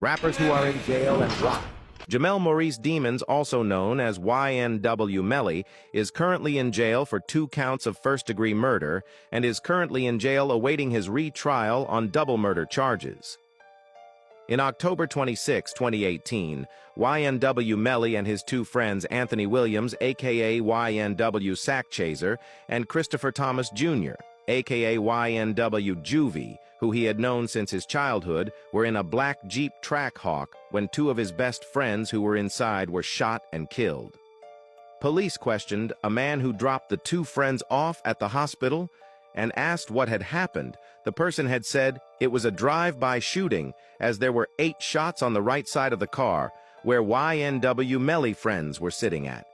Rappers who are in jail and why. Jamel Maurice Demons, also known as YNW Melly, is currently in jail for 2 counts of first-degree murder and is currently in jail awaiting his retrial on double murder charges. In October 26, 2018, YNW Melly and his 2 friends Anthony Williams, aka YNW Sack Chaser, and Christopher Thomas Jr., aka YNW Juvie, who he had known since his childhood, were in a black Jeep Trackhawk when 2 of his best friends who were inside were shot and killed. Police questioned a man who dropped the 2 friends off at the hospital and asked what had happened. The person had said it was a drive-by shooting, as there were 8 shots on the right side of the car, where YNW Melly friends were sitting at.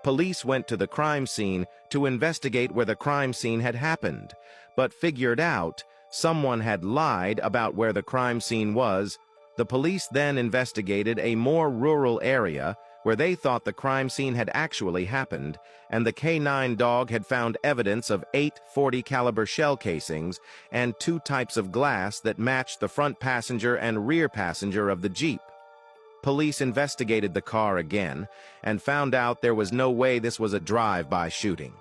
Police went to the crime scene to investigate where the crime scene had happened, but figured out someone had lied about where the crime scene was. The police then investigated a more rural area where they thought the crime scene had actually happened, and the K9 dog had found evidence of 8 .40 caliber shell casings and 2 types of glass that matched the front passenger and rear passenger of the Jeep. Police investigated the car again and found out there was no way this was a drive-by shooting.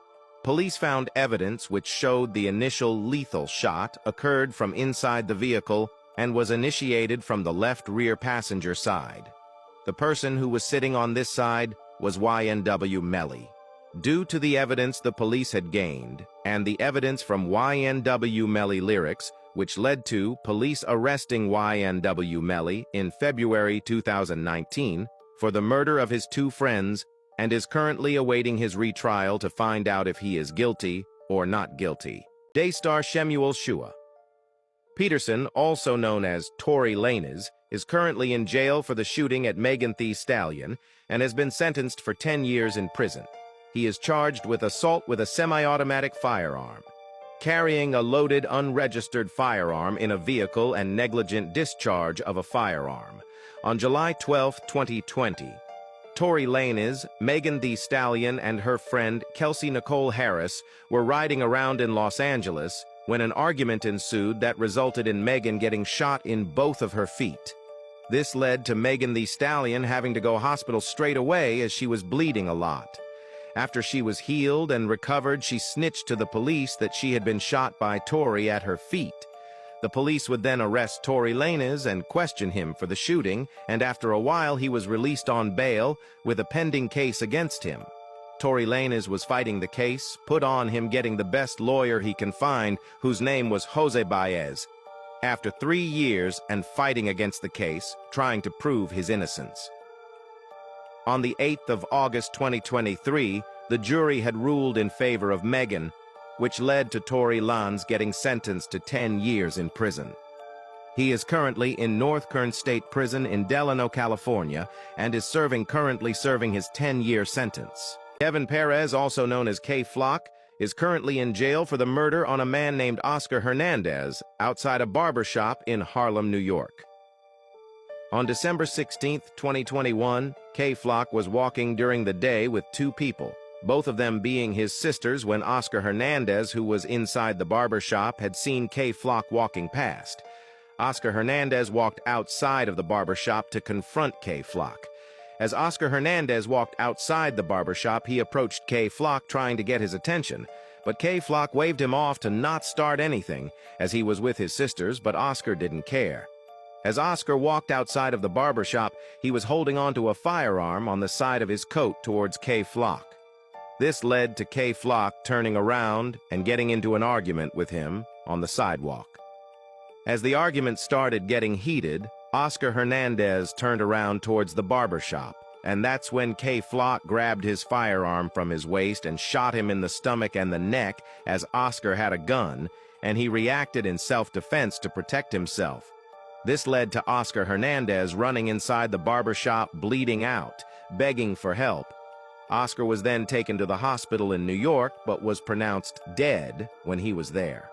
Police found evidence which showed the initial lethal shot occurred from inside the vehicle and was initiated from the left rear passenger side. The person who was sitting on this side was YNW Melly. Due to the evidence the police had gained, and the evidence from YNW Melly lyrics, which led to police arresting YNW Melly in February 2019 for the murder of his 2 friends, and is currently awaiting his retrial to find out if he is guilty or not guilty. Daystar Shemuel Shua. Peterson, also known as Tory Lanez, is currently in jail for the shooting at Megan Thee Stallion and has been sentenced for 10 years in prison. He is charged with assault with a semi-automatic firearm, carrying a loaded, unregistered firearm in a vehicle, and negligent discharge of a firearm. On July 12, 2020, Tory Lanez, Megan Thee Stallion, and her friend Kelsey Nicole Harris were riding around in Los Angeles when an argument ensued that resulted in Megan getting shot in both of her feet. This led to Megan Thee Stallion having to go hospital straight away as she was bleeding a lot. After she was healed and recovered, she snitched to the police that she had been shot by Tory at her feet. The police would then arrest Tory Lanez and question him for the shooting, and after a while he was released on bail with a pending case against him. Tory Lanez was fighting the case, put on him getting the best lawyer he can find, whose name was Jose Baez. After 3 years and fighting against the case, trying to prove his innocence. On the 8th of August 2023, the jury had ruled in favor of Megan, which led to Tory Lanez getting sentenced to 10 years in prison. He is currently in North Kern State Prison in Delano, California, and is currently serving his 10-year sentence. Kevin Perez, also known as K-Flock, is currently in jail for the murder on a man named Oscar Hernandez outside a barbershop in Harlem, New York. On December 16, 2021, K-Flock was walking during the day with 2 people, both of them being his sisters, when Oscar Hernandez, who was inside the barbershop, had seen K-Flock walking past. Oscar Hernandez walked outside of the barbershop to confront K-Flock. As Oscar Hernandez walked outside the barbershop, he approached K-Flock trying to get his attention, but K-Flock waved him off to not start anything, as he was with his sisters, but Oscar didn't care. As Oscar walked outside of the barbershop, he was holding onto a firearm on the side of his coat towards K-Flock. This led to K-Flock turning around and getting into an argument with him on the sidewalk. As the argument started getting heated, Oscar Hernandez turned around towards the barbershop, and that's when K-Flock grabbed his firearm from his waist and shot him in the stomach and the neck, as Oscar had a gun, and he reacted in self-defense to protect himself. This led to Oscar Hernandez running inside the barbershop, bleeding out, begging for help. Oscar was then taken to the hospital in New York, but was pronounced dead when he was there.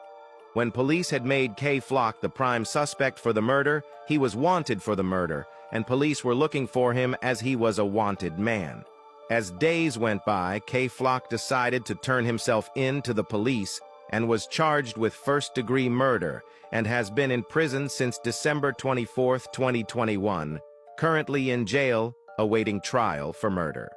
When police had made K-Flock the prime suspect for the murder, he was wanted for the murder, and police were looking for him as he was a wanted man. As days went by, K-Flock decided to turn himself in to the police and was charged with first-degree murder and has been in prison since December 24, 2021, currently in jail awaiting trial for murder.